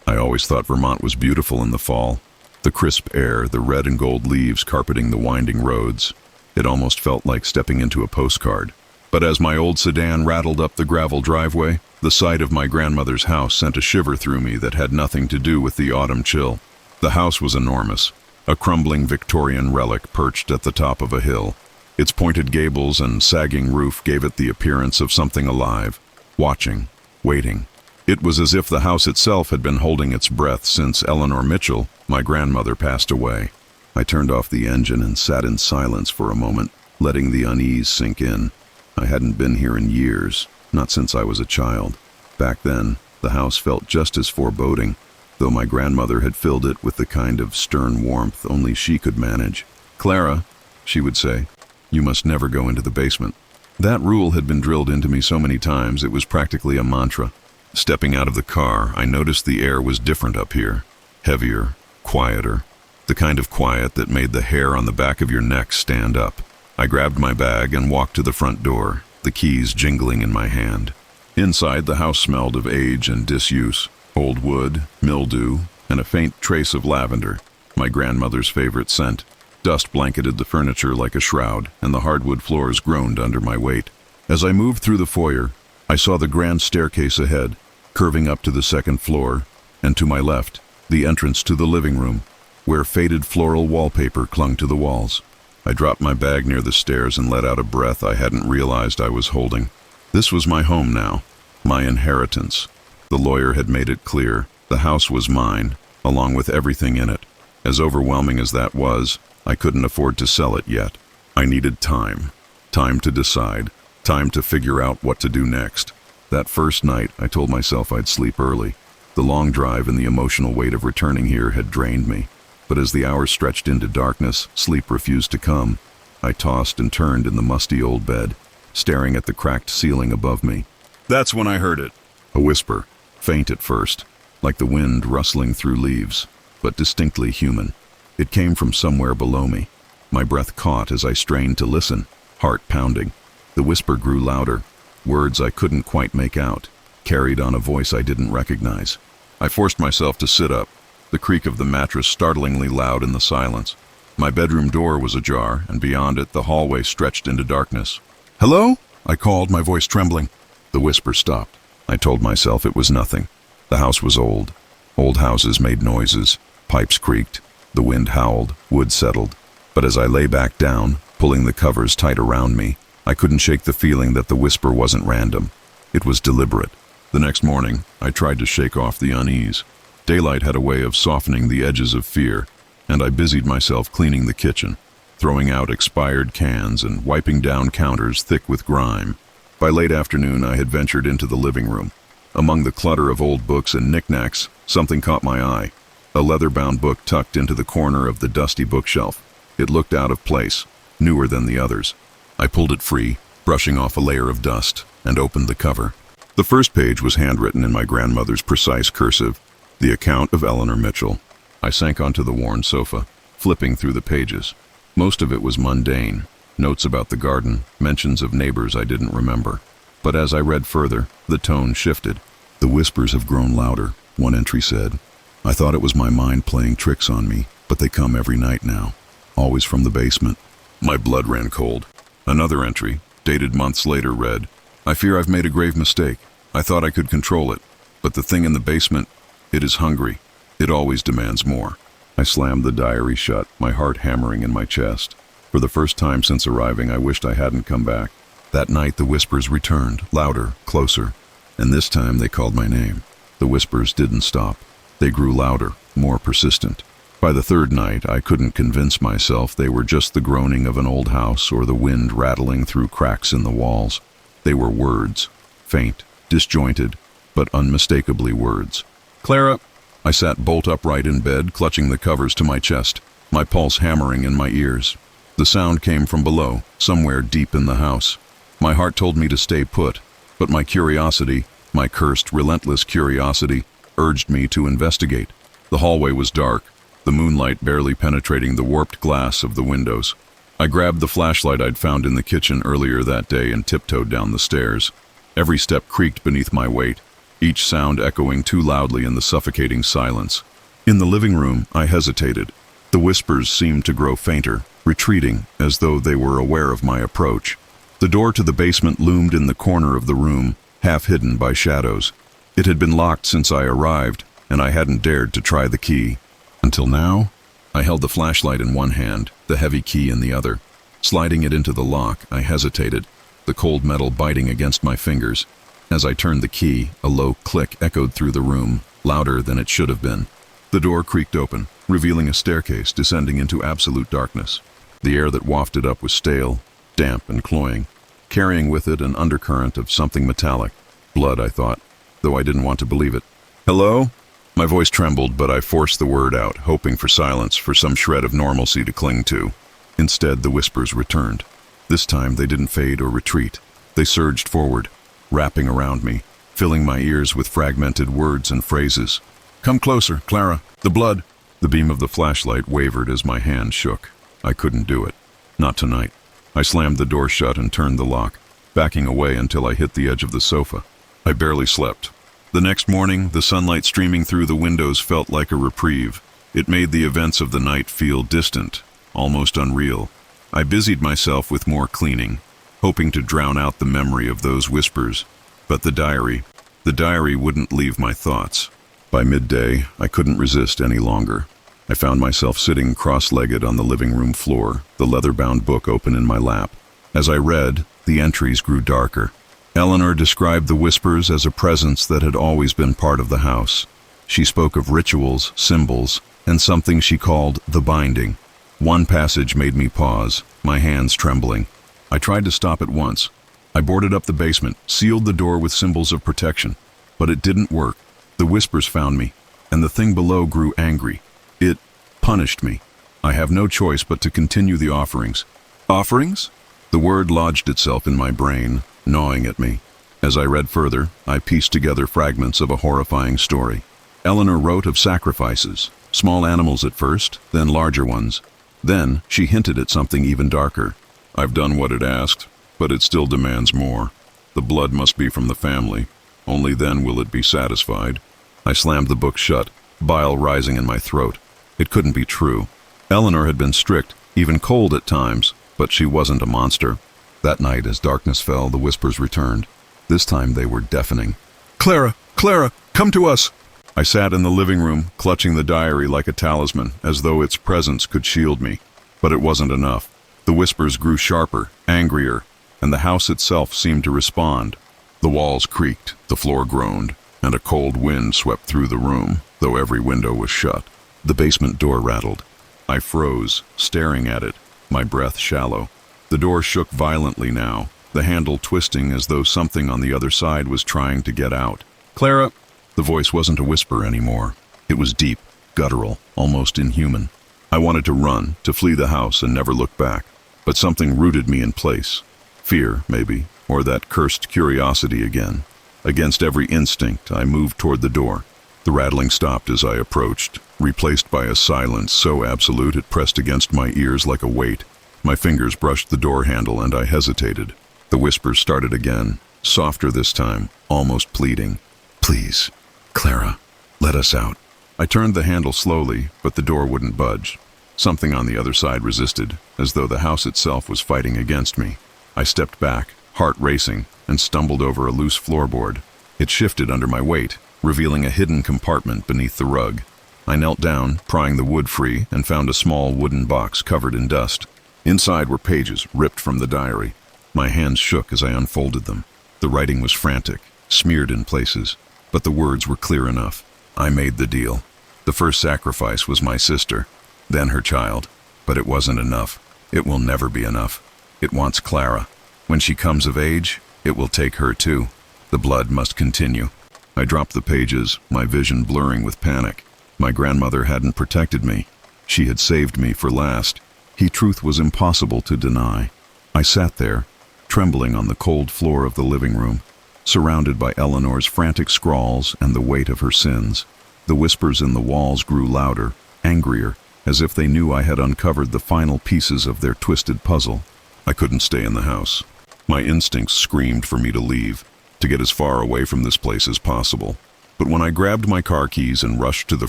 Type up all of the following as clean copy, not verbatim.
I always thought Vermont was beautiful in the fall. The crisp air, the red and gold leaves carpeting the winding roads. It almost felt like stepping into a postcard. But as my old sedan rattled up the gravel driveway, the sight of my grandmother's house sent a shiver through me that had nothing to do with the autumn chill. The house was enormous, a crumbling Victorian relic perched at the top of a hill. Its pointed gables and sagging roof gave it the appearance of something alive, watching, waiting. It was as if the house itself had been holding its breath since Eleanor Mitchell, my grandmother, passed away. I turned off the engine and sat in silence for a moment, letting the unease sink in. I hadn't been here in years, not since I was a child. Back then, the house felt just as foreboding, though my grandmother had filled it with the kind of stern warmth only she could manage. "Clara," she would say, "you must never go into the basement." That rule had been drilled into me so many times it was practically a mantra. Stepping out of the car, I noticed the air was different up here. Heavier, quieter. The kind of quiet that made the hair on the back of your neck stand up. I grabbed my bag and walked to the front door, the keys jingling in my hand. Inside, the house smelled of age and disuse, old wood, mildew, and a faint trace of lavender, my grandmother's favorite scent. Dust blanketed the furniture like a shroud, and the hardwood floors groaned under my weight. As I moved through the foyer, I saw the grand staircase ahead, curving up to the second floor, and to my left, the entrance to the living room, where faded floral wallpaper clung to the walls. I dropped my bag near the stairs and let out a breath I hadn't realized I was holding. This was my home now, my inheritance. The lawyer had made it clear. The house was mine, along with everything in it. As overwhelming as that was, I couldn't afford to sell it yet. I needed time. Time to decide. Time to figure out what to do next. That first night, I told myself I'd sleep early. The long drive and the emotional weight of returning here had drained me. But as the hours stretched into darkness, sleep refused to come. I tossed and turned in the musty old bed, staring at the cracked ceiling above me. That's when I heard it. A whisper, faint at first, like the wind rustling through leaves, but distinctly human. It came from somewhere below me. My breath caught as I strained to listen, heart pounding. The whisper grew louder, words I couldn't quite make out, carried on a voice I didn't recognize. I forced myself to sit up, the creak of the mattress startlingly loud in the silence. My bedroom door was ajar, and beyond it the hallway stretched into darkness. "Hello?" I called, my voice trembling. The whisper stopped. I told myself it was nothing. The house was old. Old houses made noises. Pipes creaked. The wind howled. Wood settled. But as I lay back down, pulling the covers tight around me, I couldn't shake the feeling that the whisper wasn't random. It was deliberate. The next morning, I tried to shake off the unease. Daylight had a way of softening the edges of fear, and I busied myself cleaning the kitchen, throwing out expired cans and wiping down counters thick with grime. By late afternoon, I had ventured into the living room. Among the clutter of old books and knickknacks, something caught my eye. A leather-bound book tucked into the corner of the dusty bookshelf. It looked out of place, newer than the others. I pulled it free, brushing off a layer of dust, and opened the cover. The first page was handwritten in my grandmother's precise cursive, the account of Eleanor Mitchell. I sank onto the worn sofa, flipping through the pages. Most of it was mundane, notes about the garden, mentions of neighbors I didn't remember. But as I read further, the tone shifted. "The whispers have grown louder," one entry said. "I thought it was my mind playing tricks on me, but they come every night now, always from the basement." My blood ran cold. Another entry, dated months later, read, "I fear I've made a grave mistake. I thought I could control it, but the thing in the basement, it is hungry. It always demands more." I slammed the diary shut, my heart hammering in my chest. For the first time since arriving, I wished I hadn't come back. That night, the whispers returned, louder, closer, and this time they called my name. The whispers didn't stop. They grew louder, more persistent. By the third night, I couldn't convince myself they were just the groaning of an old house or the wind rattling through cracks in the walls. They were words, faint, disjointed, but unmistakably words. "Clara." I sat bolt upright in bed, clutching the covers to my chest, my pulse hammering in my ears. The sound came from below, somewhere deep in the house. My heart told me to stay put, but my curiosity, my cursed, relentless curiosity, urged me to investigate. The hallway was dark, the moonlight barely penetrating the warped glass of the windows. I grabbed the flashlight I'd found in the kitchen earlier that day and tiptoed down the stairs. Every step creaked beneath my weight. each sound echoing too loudly in the suffocating silence. In the living room, I hesitated. The whispers seemed to grow fainter, retreating as though they were aware of my approach. The door to the basement loomed in the corner of the room, half hidden by shadows. It had been locked since I arrived, and I hadn't dared to try the key. Until now, I held the flashlight in one hand, the heavy key in the other. Sliding it into the lock, I hesitated, the cold metal biting against my fingers. As I turned the key, a low click echoed through the room, louder than it should have been. The door creaked open, revealing a staircase descending into absolute darkness. The air that wafted up was stale, damp and cloying, carrying with it an undercurrent of something metallic. Blood, I thought, though I didn't want to believe it. "Hello?" My voice trembled, but I forced the word out, hoping for silence, for some shred of normalcy to cling to. Instead, the whispers returned. This time, they didn't fade or retreat. They surged forward, wrapping around me, filling my ears with fragmented words and phrases. "Come closer, Clara. The blood." The beam of the flashlight wavered as my hand shook. I couldn't do it. Not tonight. I slammed the door shut and turned the lock, backing away until I hit the edge of the sofa. I barely slept. The next morning, the sunlight streaming through the windows felt like a reprieve. It made the events of the night feel distant, almost unreal. I busied myself with more cleaning, hoping to drown out the memory of those whispers. But the diary wouldn't leave my thoughts. By midday, I couldn't resist any longer. I found myself sitting cross-legged on the living room floor, the leather-bound book open in my lap. As I read, the entries grew darker. Eleanor described the whispers as a presence that had always been part of the house. She spoke of rituals, symbols, and something she called the binding. One passage made me pause, my hands trembling. I tried to stop it once. I boarded up the basement, sealed the door with symbols of protection. But it didn't work. The whispers found me, and the thing below grew angry. It punished me. I have no choice but to continue the offerings. Offerings? The word lodged itself in my brain, gnawing at me. As I read further, I pieced together fragments of a horrifying story. Eleanor wrote of sacrifices, small animals at first, then larger ones. Then she hinted at something even darker. "I've done what it asked, but it still demands more. The blood must be from the family. Only then will it be satisfied." I slammed the book shut, bile rising in my throat. It couldn't be true. Eleanor had been strict, even cold at times, but she wasn't a monster. That night, as darkness fell, the whispers returned. This time they were deafening. "Clara! Clara! Come to us!" I sat in the living room, clutching the diary like a talisman, as though its presence could shield me. But it wasn't enough. The whispers grew sharper, angrier, and the house itself seemed to respond. The walls creaked, the floor groaned, and a cold wind swept through the room, though every window was shut. The basement door rattled. I froze, staring at it, my breath shallow. The door shook violently now, the handle twisting as though something on the other side was trying to get out. "Clara!" The voice wasn't a whisper anymore. It was deep, guttural, almost inhuman. I wanted to run, to flee the house and never look back. But something rooted me in place. Fear, maybe, or that cursed curiosity again. Against every instinct, I moved toward the door. The rattling stopped as I approached, replaced by a silence so absolute it pressed against my ears like a weight. My fingers brushed the door handle and I hesitated. The whispers started again, softer this time, almost pleading. "Please, Clara, let us out." I turned the handle slowly, but the door wouldn't budge. Something on the other side resisted, as though the house itself was fighting against me. I stepped back, heart racing, and stumbled over a loose floorboard. It shifted under my weight, revealing a hidden compartment beneath the rug. I knelt down, prying the wood free, and found a small wooden box covered in dust. Inside were pages ripped from the diary. My hands shook as I unfolded them. The writing was frantic, smeared in places, but the words were clear enough. I made the deal. The first sacrifice was my sister, then her child. But it wasn't enough. It will never be enough. It wants Clara. When she comes of age, it will take her too. The blood must continue. I dropped the pages, my vision blurring with panic. My grandmother hadn't protected me. She had saved me for last. Truth was impossible to deny. I sat there, trembling on the cold floor of the living room, surrounded by Eleanor's frantic scrawls and the weight of her sins. The whispers in the walls grew louder, angrier, as if they knew I had uncovered the final pieces of their twisted puzzle. I couldn't stay in the house. My instincts screamed for me to leave. to get as far away from this place as possible. But when I grabbed my car keys and rushed to the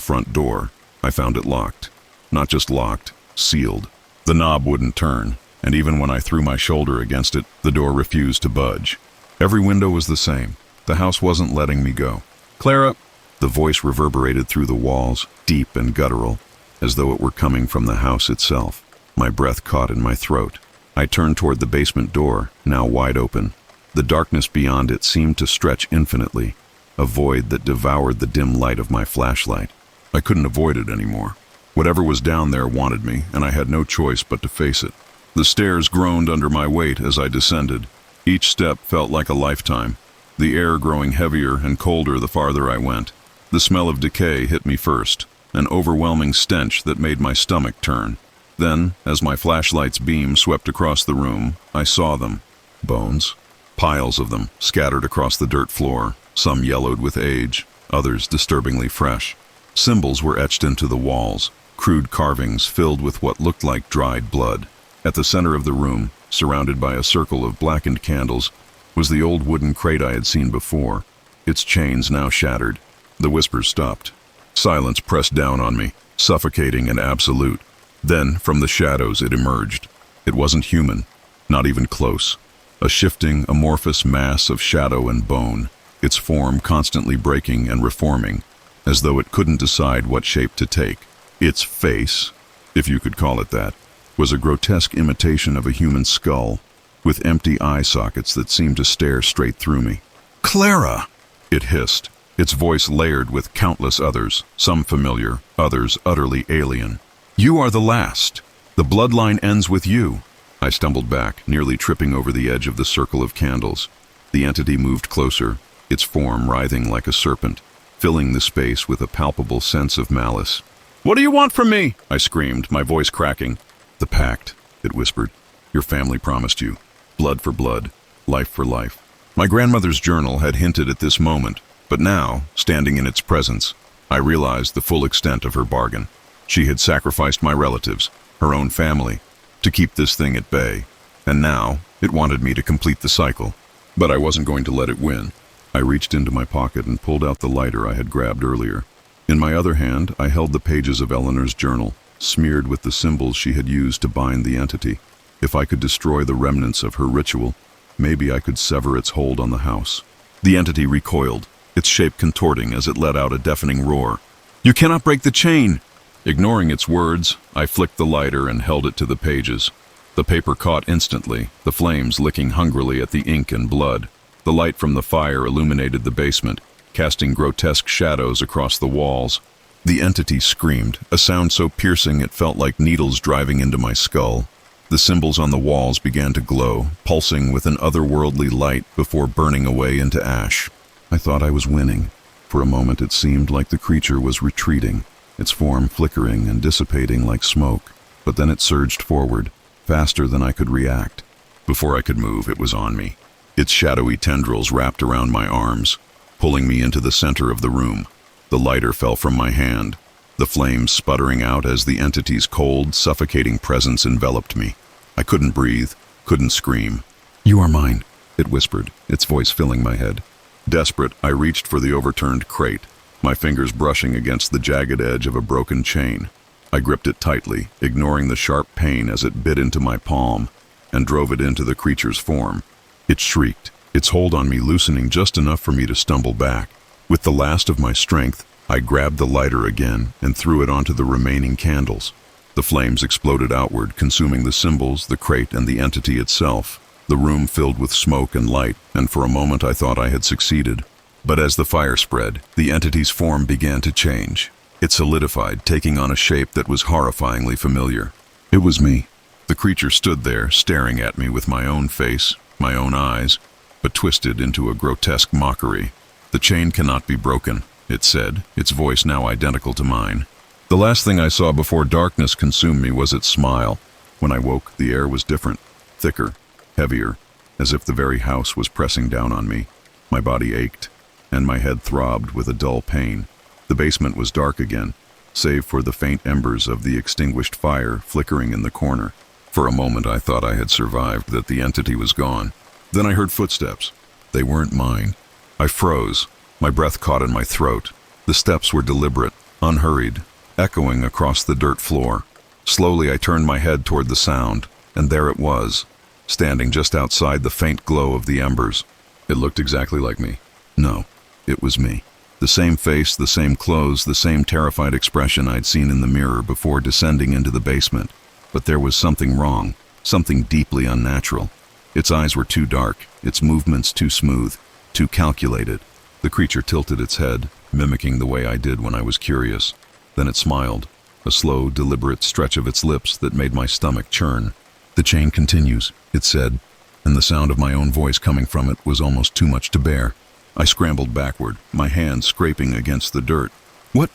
front door, I found it locked. Not just locked, sealed. The knob wouldn't turn, and even when I threw my shoulder against it, the door refused to budge. Every window was the same. The house wasn't letting me go. "Clara!" The voice reverberated through the walls, deep and guttural, as though it were coming from the house itself. My breath caught in my throat. I turned toward the basement door, now wide open. The darkness beyond it seemed to stretch infinitely, a void that devoured the dim light of my flashlight. I couldn't avoid it anymore. Whatever was down there wanted me, and I had no choice but to face it. The stairs groaned under my weight as I descended. Each step felt like a lifetime, the air growing heavier and colder the farther I went. The smell of decay hit me first, an overwhelming stench that made my stomach turn. Then, as my flashlight's beam swept across the room, I saw them. Bones. Piles of them, scattered across the dirt floor, some yellowed with age, others disturbingly fresh. Symbols were etched into the walls, crude carvings filled with what looked like dried blood. At the center of the room, surrounded by a circle of blackened candles, was the old wooden crate I had seen before, its chains now shattered. The whispers stopped. Silence pressed down on me, suffocating and absolute. Then, from the shadows, it emerged. It wasn't human, not even close. A shifting, amorphous mass of shadow and bone, its form constantly breaking and reforming, as though it couldn't decide what shape to take. Its face, if you could call it that, was a grotesque imitation of a human skull, with empty eye sockets that seemed to stare straight through me. "Clara!" it hissed, its voice layered with countless others, some familiar, others utterly alien. "You are the last. The bloodline ends with you." I stumbled back, nearly tripping over the edge of the circle of candles. The entity moved closer, its form writhing like a serpent, filling the space with a palpable sense of malice. "What do you want from me?" I screamed, my voice cracking. "The pact," it whispered. "Your family promised you. Blood for blood, life for life." My grandmother's journal had hinted at this moment, but now, standing in its presence, I realized the full extent of her bargain. She had sacrificed my relatives, her own family, to keep this thing at bay, and now it wanted me to complete the cycle. But I wasn't going to let it win. I reached into my pocket and pulled out the lighter I had grabbed earlier. In my other hand, I held the pages of Eleanor's journal, smeared with the symbols she had used to bind the entity. If I could destroy the remnants of her ritual, maybe I could sever its hold on the house. The entity recoiled, its shape contorting as it let out a deafening roar. "You cannot break the chain!" Ignoring its words, I flicked the lighter and held it to the pages. The paper caught instantly, the flames licking hungrily at the ink and blood. The light from the fire illuminated the basement, casting grotesque shadows across the walls. The entity screamed, a sound so piercing it felt like needles driving into my skull. The symbols on the walls began to glow, pulsing with an otherworldly light before burning away into ash. I thought I was winning. For a moment it seemed like the creature was retreating, its form flickering and dissipating like smoke. But then it surged forward, faster than I could react. Before I could move, it was on me. Its shadowy tendrils wrapped around my arms, pulling me into the center of the room. The lighter fell from my hand, the flames sputtering out as the entity's cold, suffocating presence enveloped me. I couldn't breathe, couldn't scream. "You are mine," it whispered, its voice filling my head. Desperate, I reached for the overturned crate, my fingers brushing against the jagged edge of a broken chain. I gripped it tightly, ignoring the sharp pain as it bit into my palm, and drove it into the creature's form. It shrieked, its hold on me loosening just enough for me to stumble back. With the last of my strength, I grabbed the lighter again and threw it onto the remaining candles. The flames exploded outward, consuming the symbols, the crate, and the entity itself. The room filled with smoke and light, and for a moment I thought I had succeeded. But as the fire spread, the entity's form began to change. It solidified, taking on a shape that was horrifyingly familiar. It was me. The creature stood there, staring at me with my own face, my own eyes, but twisted into a grotesque mockery. "The chain cannot be broken," it said, its voice now identical to mine. The last thing I saw before darkness consumed me was its smile. When I woke, the air was different, thicker, heavier, as if the very house was pressing down on me. My body ached, and my head throbbed with a dull pain. The basement was dark again, save for the faint embers of the extinguished fire flickering in the corner. For a moment I thought I had survived, that the entity was gone. Then I heard footsteps, They weren't mine. I froze, my breath caught in my throat. The steps were deliberate, unhurried, echoing across the dirt floor. Slowly I turned my head toward the sound, and there it was, standing just outside the faint glow of the embers. It looked exactly like me. No, it was me. The same face, the same clothes, the same terrified expression I'd seen in the mirror before descending into the basement. But there was something wrong, something deeply unnatural. Its eyes were too dark, its movements too smooth, too calculated. The creature tilted its head, mimicking the way I did when I was curious. Then it smiled, a slow, deliberate stretch of its lips that made my stomach churn. "The chain continues," it said, and the sound of my own voice coming from it was almost too much to bear. I scrambled backward, my hands scraping against the dirt. What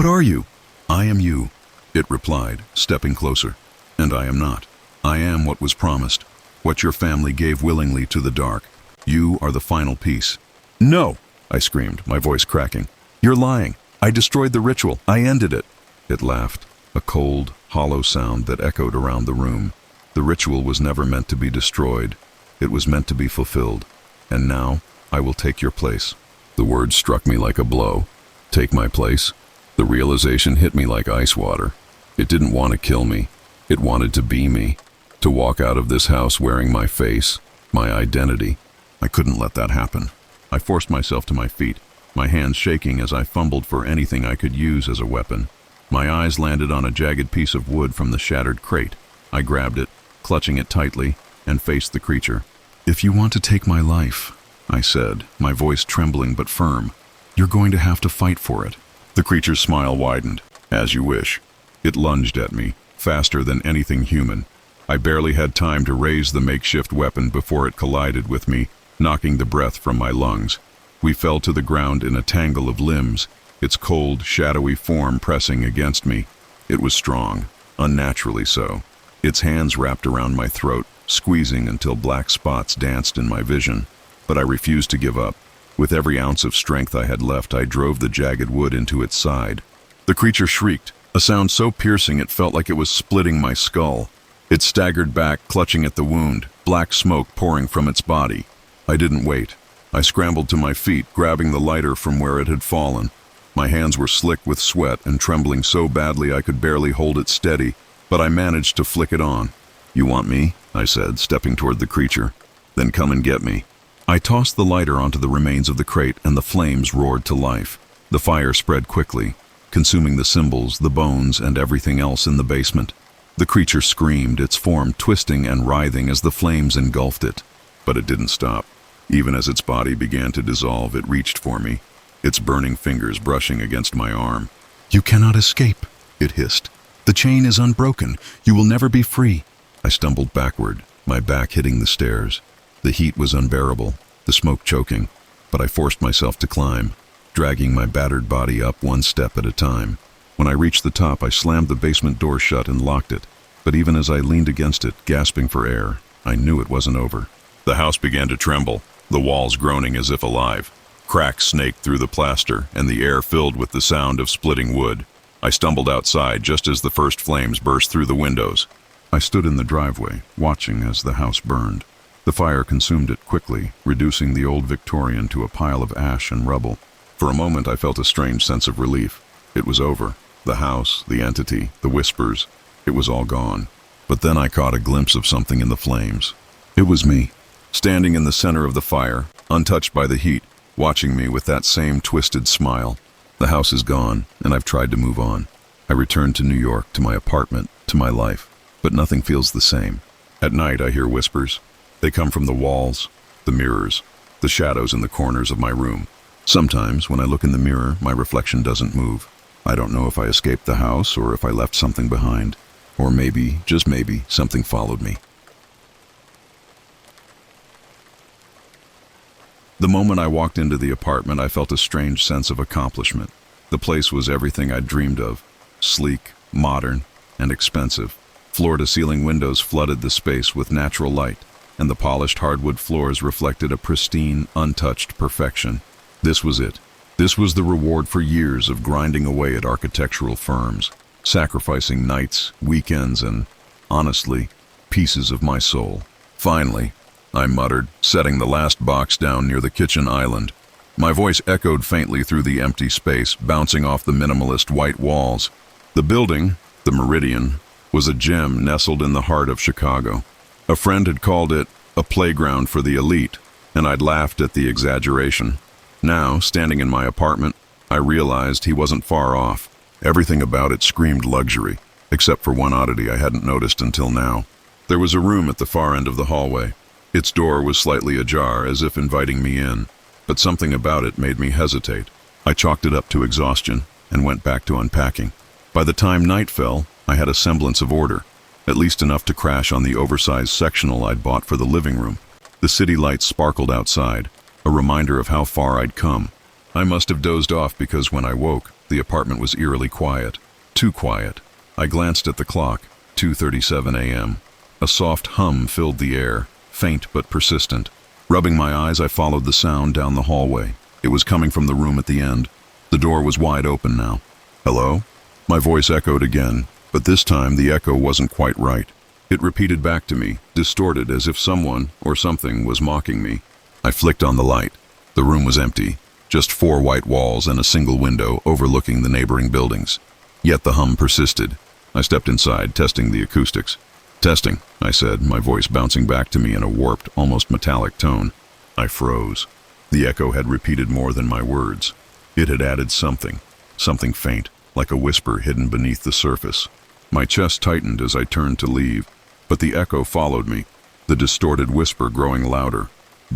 are you?" "I am you," it replied, stepping closer. "And I am not. I am what was promised, what your family gave willingly to the dark. You are the final piece." "No!" I screamed, my voice cracking. "You're lying. I destroyed the ritual. I ended it." It laughed, a cold, hollow sound that echoed around the room. The ritual was never meant to be destroyed. It was meant to be fulfilled. And now, I will take your place. The word struck me like a blow. Take my place? The realization hit me like ice water. It didn't want to kill me. It wanted to be me. To walk out of this house wearing my face, my identity. I couldn't let that happen. I forced myself to my feet, my hands shaking as I fumbled for anything I could use as a weapon. My eyes landed on a jagged piece of wood from the shattered crate. I grabbed it, clutching it tightly, and faced the creature. "If you want to take my life," I said, my voice trembling but firm, "you're going to have to fight for it." The creature's smile widened. "As you wish." It lunged at me, faster than anything human. I barely had time to raise the makeshift weapon before it collided with me, knocking the breath from my lungs. We fell to the ground in a tangle of limbs, its cold, shadowy form pressing against me. It was strong, unnaturally so. Its hands wrapped around my throat, squeezing until black spots danced in my vision. But I refused to give up. With every ounce of strength I had left, I drove the jagged wood into its side. The creature shrieked, a sound so piercing it felt like it was splitting my skull. It staggered back, clutching at the wound, black smoke pouring from its body. I didn't wait. I scrambled to my feet, grabbing the lighter from where it had fallen. My hands were slick with sweat and trembling so badly I could barely hold it steady, but I managed to flick it on. "You want me?" I said, stepping toward the creature. "Then come and get me." I tossed the lighter onto the remains of the crate, and the flames roared to life. The fire spread quickly, consuming the symbols, the bones, and everything else in the basement. The creature screamed, its form twisting and writhing as the flames engulfed it. But it didn't stop. Even as its body began to dissolve, it reached for me, its burning fingers brushing against my arm. "You cannot escape," it hissed. "The chain is unbroken. You will never be free." I stumbled backward, my back hitting the stairs. The heat was unbearable, the smoke choking, but I forced myself to climb, dragging my battered body up one step at a time. When I reached the top, I slammed the basement door shut and locked it. But even as I leaned against it, gasping for air, I knew it wasn't over. The house began to tremble, the walls groaning as if alive. Cracks snaked through the plaster, and the air filled with the sound of splitting wood. I stumbled outside just as the first flames burst through the windows. I stood in the driveway, watching as the house burned. The fire consumed it quickly, reducing the old Victorian to a pile of ash and rubble. For a moment I felt a strange sense of relief. It was over. The house, the entity, the whispers, it was all gone. But then I caught a glimpse of something in the flames. It was me, standing in the center of the fire, untouched by the heat, watching me with that same twisted smile. The house is gone, and I've tried to move on. I returned to New York, to my apartment, to my life. But nothing feels the same. At night I hear whispers. They come from the walls, the mirrors, the shadows in the corners of my room. Sometimes, when I look in the mirror, my reflection doesn't move. I don't know if I escaped the house or if I left something behind. Or maybe, just maybe, something followed me. The moment I walked into the apartment, I felt a strange sense of accomplishment. The place was everything I'd dreamed of. Sleek, modern, and expensive. Floor-to-ceiling windows flooded the space with natural light, and the polished hardwood floors reflected a pristine, untouched perfection. This was it. This was the reward for years of grinding away at architectural firms, sacrificing nights, weekends, and, honestly, pieces of my soul. Finally, I muttered, setting the last box down near the kitchen island. My voice echoed faintly through the empty space, bouncing off the minimalist white walls. The building, the Meridian, was a gem nestled in the heart of Chicago. A friend had called it a playground for the elite, and I'd laughed at the exaggeration. Now, standing in my apartment, I realized he wasn't far off. Everything about it screamed luxury, except for one oddity I hadn't noticed until now. There was a room at the far end of the hallway. Its door was slightly ajar, as if inviting me in, but something about it made me hesitate. I chalked it up to exhaustion and went back to unpacking. By the time night fell, I had a semblance of order, at least enough to crash on the oversized sectional I'd bought for the living room. The city lights sparkled outside, a reminder of how far I'd come. I must have dozed off because when I woke, the apartment was eerily quiet. Too quiet. I glanced at the clock, 2:37 a.m. A soft hum filled the air, faint but persistent. Rubbing my eyes, I followed the sound down the hallway. It was coming from the room at the end. The door was wide open now. "Hello?" My voice echoed again, but this time the echo wasn't quite right. It repeated back to me, distorted as if someone or something was mocking me. I flicked on the light. The room was empty, just 4 white walls and a single window overlooking the neighboring buildings. Yet the hum persisted. I stepped inside, testing the acoustics. "Testing," I said, my voice bouncing back to me in a warped, almost metallic tone. I froze. The echo had repeated more than my words. It had added something faint, like a whisper hidden beneath the surface. My chest tightened as I turned to leave, but the echo followed me, the distorted whisper growing louder.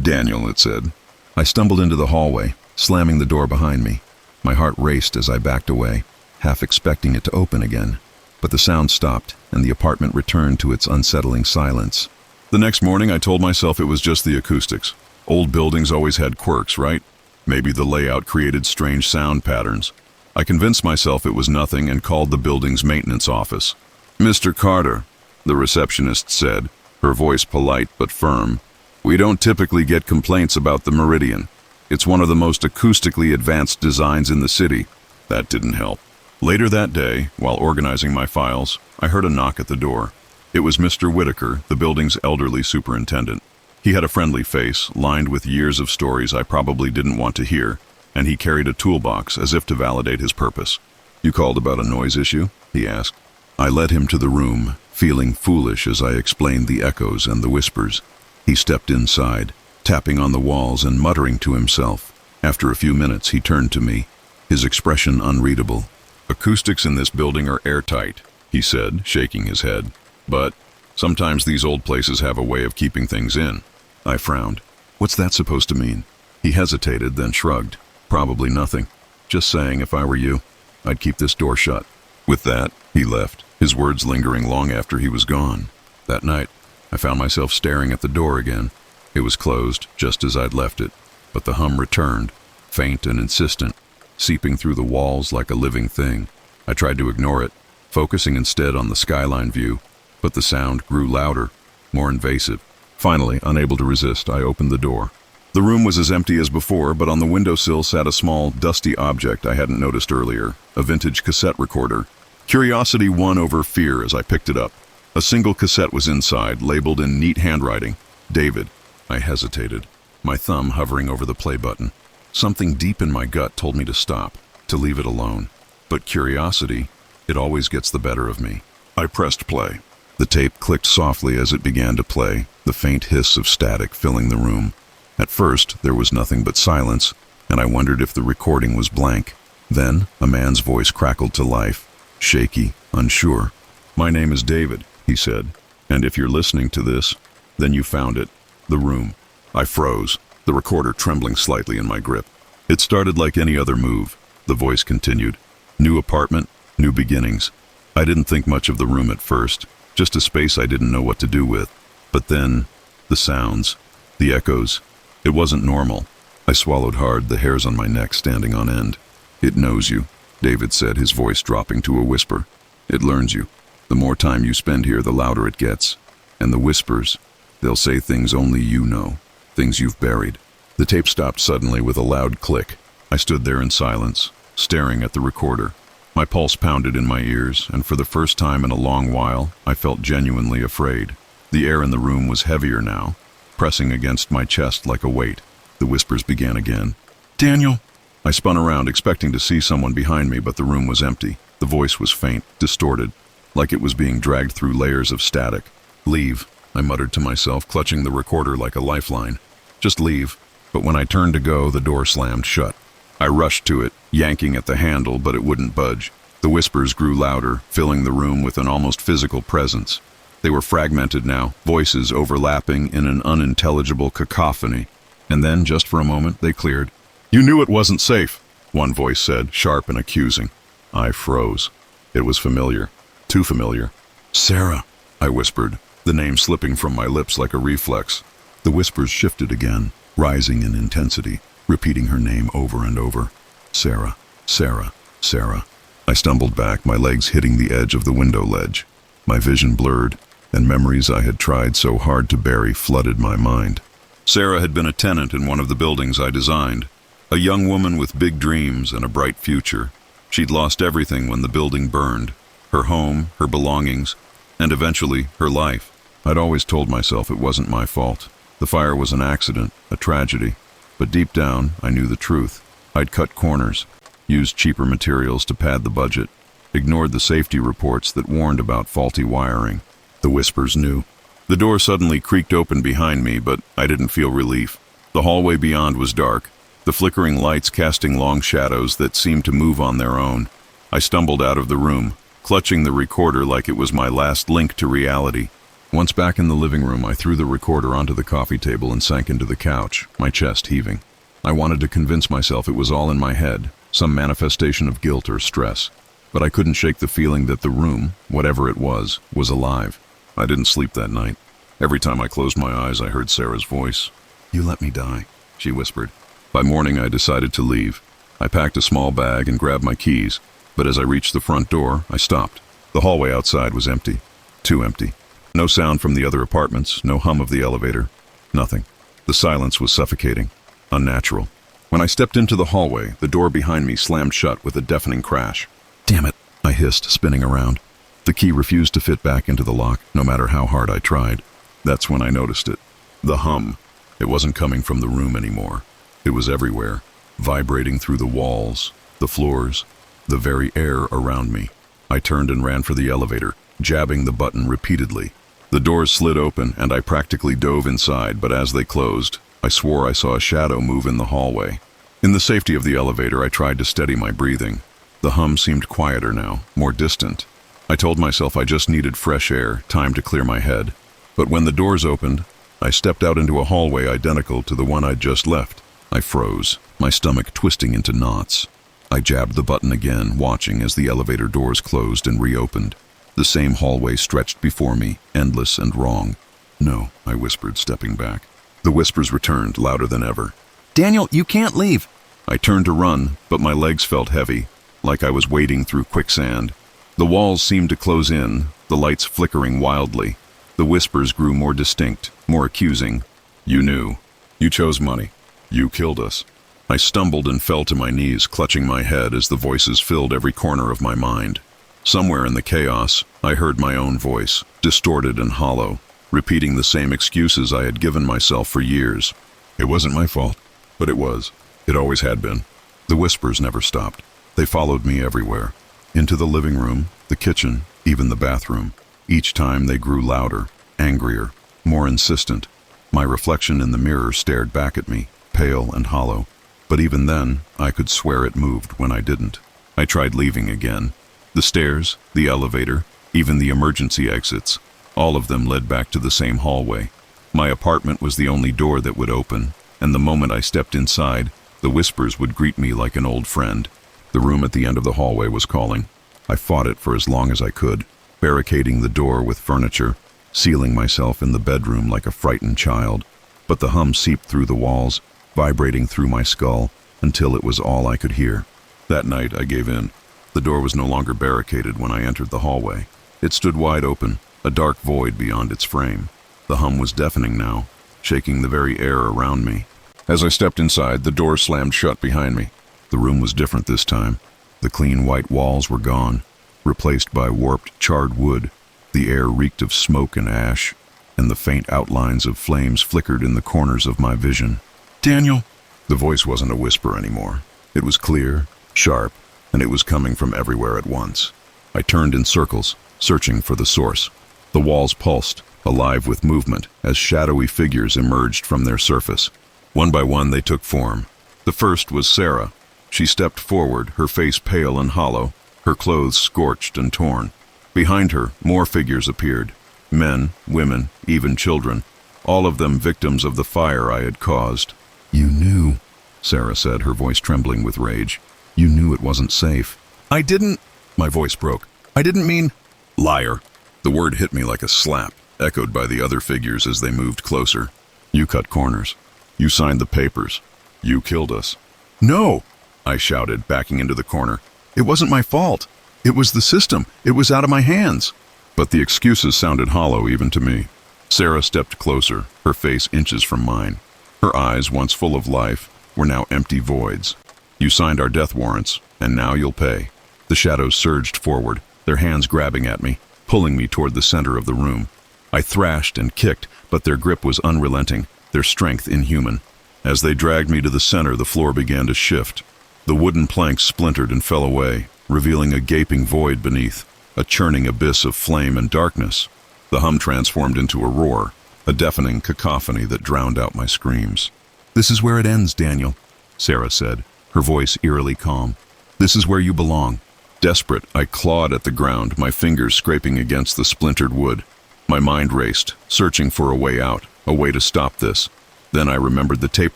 "Daniel," it said. I stumbled into the hallway, slamming the door behind me. My heart raced as I backed away, half expecting it to open again. But the sound stopped, and the apartment returned to its unsettling silence. The next morning, I told myself it was just the acoustics. Old buildings always had quirks, right? Maybe the layout created strange sound patterns. I convinced myself it was nothing and called the building's maintenance office. "Mr. Carter," the receptionist said, her voice polite but firm, "we don't typically get complaints about the Meridian. It's one of the most acoustically advanced designs in the city." That didn't help. Later that day, while organizing my files, I heard a knock at the door. It was Mr. Whitaker, the building's elderly superintendent. He had a friendly face, lined with years of stories I probably didn't want to hear, and he carried a toolbox as if to validate his purpose. "You called about a noise issue?" he asked. I led him to the room, feeling foolish as I explained the echoes and the whispers. He stepped inside, tapping on the walls and muttering to himself. After a few minutes, he turned to me, his expression unreadable. "Acoustics in this building are airtight," he said, shaking his head. "But sometimes these old places have a way of keeping things in." I frowned. "What's that supposed to mean?" He hesitated, then shrugged. "Probably nothing. Just saying if I were you, I'd keep this door shut." With that, he left, his words lingering long after he was gone. That night, I found myself staring at the door again. It was closed, just as I'd left it, but the hum returned, faint and insistent, seeping through the walls like a living thing. I tried to ignore it, focusing instead on the skyline view, but the sound grew louder, more invasive. Finally, unable to resist, I opened the door. The room was as empty as before, but on the windowsill sat a small, dusty object I hadn't noticed earlier, a vintage cassette recorder. Curiosity won over fear as I picked it up. A single cassette was inside, labeled in neat handwriting, "David." I hesitated, my thumb hovering over the play button. Something deep in my gut told me to stop, to leave it alone. But curiosity, it always gets the better of me. I pressed play. The tape clicked softly as it began to play, the faint hiss of static filling the room. At first, there was nothing but silence, and I wondered if the recording was blank. Then, a man's voice crackled to life, shaky, unsure. "My name is David," he said, "and if you're listening to this, then you found it, the room." I froze, the recorder trembling slightly in my grip. "It started like any other move," the voice continued. "New apartment, new beginnings. I didn't think much of the room at first, just a space I didn't know what to do with. But then, the sounds, the echoes. It wasn't normal." I swallowed hard, the hairs on my neck standing on end. "It knows you," David said, his voice dropping to a whisper. "It learns you. The more time you spend here, the louder it gets. And the whispers, they'll say things only you know, things you've buried." The tape stopped suddenly with a loud click. I stood there in silence, staring at the recorder. My pulse pounded in my ears, and for the first time in a long while, I felt genuinely afraid. The air in the room was heavier now, pressing against my chest like a weight. The whispers began again. "Daniel!" I spun around, expecting to see someone behind me, but the room was empty. The voice was faint, distorted, like it was being dragged through layers of static. "Leave," I muttered to myself, clutching the recorder like a lifeline. "Just leave." But when I turned to go, the door slammed shut. I rushed to it, yanking at the handle, but it wouldn't budge. The whispers grew louder, filling the room with an almost physical presence. They were fragmented now, voices overlapping in an unintelligible cacophony. And then, just for a moment, they cleared. "You knew it wasn't safe," one voice said, sharp and accusing. I froze. It was familiar. Too familiar. "Sarah," I whispered, the name slipping from my lips like a reflex. The whispers shifted again, rising in intensity, repeating her name over and over. "Sarah, Sarah, Sarah." I stumbled back, my legs hitting the edge of the window ledge. My vision blurred, and memories I had tried so hard to bury flooded my mind. Sarah had been a tenant in one of the buildings I designed, a young woman with big dreams and a bright future. She'd lost everything when the building burned, her home, her belongings, and eventually her life. I'd always told myself it wasn't my fault. The fire was an accident, a tragedy. But deep down, I knew the truth. I'd cut corners, used cheaper materials to pad the budget, ignored the safety reports that warned about faulty wiring. The whispers knew. The door suddenly creaked open behind me, but I didn't feel relief. The hallway beyond was dark, the flickering lights casting long shadows that seemed to move on their own. I stumbled out of the room, clutching the recorder like it was my last link to reality. Once back in the living room, I threw the recorder onto the coffee table and sank into the couch, my chest heaving. I wanted to convince myself it was all in my head, some manifestation of guilt or stress. But I couldn't shake the feeling that the room, whatever it was alive. I didn't sleep that night. Every time I closed my eyes, I heard Sarah's voice. "You let me die," she whispered. By morning, I decided to leave. I packed a small bag and grabbed my keys, but as I reached the front door, I stopped. The hallway outside was empty. Too empty. No sound from the other apartments, no hum of the elevator. Nothing. The silence was suffocating. Unnatural. When I stepped into the hallway, the door behind me slammed shut with a deafening crash. "Damn it," I hissed, spinning around. The key refused to fit back into the lock, no matter how hard I tried. That's when I noticed it. The hum. It wasn't coming from the room anymore. It was everywhere, vibrating through the walls, the floors, the very air around me. I turned and ran for the elevator, jabbing the button repeatedly. The doors slid open, and I practically dove inside, but as they closed, I swore I saw a shadow move in the hallway. In the safety of the elevator, I tried to steady my breathing. The hum seemed quieter now, more distant. I told myself I just needed fresh air, time to clear my head. But when the doors opened, I stepped out into a hallway identical to the one I'd just left. I froze, my stomach twisting into knots. I jabbed the button again, watching as the elevator doors closed and reopened. The same hallway stretched before me, endless and wrong. "No," I whispered, stepping back. The whispers returned, louder than ever. "Daniel, you can't leave!" I turned to run, but my legs felt heavy, like I was wading through quicksand. The walls seemed to close in, the lights flickering wildly. The whispers grew more distinct, more accusing. "You knew. You chose money. You killed us." I stumbled and fell to my knees, clutching my head as the voices filled every corner of my mind. Somewhere in the chaos, I heard my own voice, distorted and hollow, repeating the same excuses I had given myself for years. It wasn't my fault, but it was. It always had been. The whispers never stopped. They followed me everywhere. Into the living room, the kitchen, even the bathroom. Each time they grew louder, angrier, more insistent. My reflection in the mirror stared back at me, pale and hollow. But even then, I could swear it moved when I didn't. I tried leaving again. The stairs, the elevator, even the emergency exits, all of them led back to the same hallway. My apartment was the only door that would open, and the moment I stepped inside, the whispers would greet me like an old friend. The room at the end of the hallway was calling. I fought it for as long as I could, barricading the door with furniture, sealing myself in the bedroom like a frightened child. But the hum seeped through the walls, vibrating through my skull, until it was all I could hear. That night, I gave in. The door was no longer barricaded when I entered the hallway. It stood wide open, a dark void beyond its frame. The hum was deafening now, shaking the very air around me. As I stepped inside, the door slammed shut behind me. The room was different this time. The clean white walls were gone, replaced by warped, charred wood. The air reeked of smoke and ash. and the faint outlines of flames flickered in the corners of my vision. "Daniel!" The voice wasn't a whisper anymore. It was clear, sharp, and it was coming from everywhere at once. I turned in circles, searching for the source. The walls pulsed, alive with movement, as shadowy figures emerged from their surface. One by one they took form. The first was Sarah. She stepped forward, her face pale and hollow, her clothes scorched and torn. Behind her, more figures appeared. Men, women, even children, all of them victims of the fire I had caused. "You knew," Sarah said, her voice trembling with rage. "You knew it wasn't safe." "I didn't," my voice broke. "I didn't mean—" "Liar." The word hit me like a slap, echoed by the other figures as they moved closer. "You cut corners. You signed the papers. You killed us." "No!" I shouted, backing into the corner. "It wasn't my fault. It was the system. It was out of my hands." But the excuses sounded hollow even to me. Sarah stepped closer, her face inches from mine. Her eyes, once full of life, were now empty voids. "You signed our death warrants, and now you'll pay." The shadows surged forward, their hands grabbing at me, pulling me toward the center of the room. I thrashed and kicked, but their grip was unrelenting, their strength inhuman. As they dragged me to the center, the floor began to shift. The wooden planks splintered and fell away, revealing a gaping void beneath, a churning abyss of flame and darkness. The hum transformed into a roar, a deafening cacophony that drowned out my screams. "This is where it ends, Daniel," Sarah said, her voice eerily calm. "This is where you belong." Desperate, I clawed at the ground, my fingers scraping against the splintered wood. My mind raced, searching for a way out, a way to stop this. Then I remembered the tape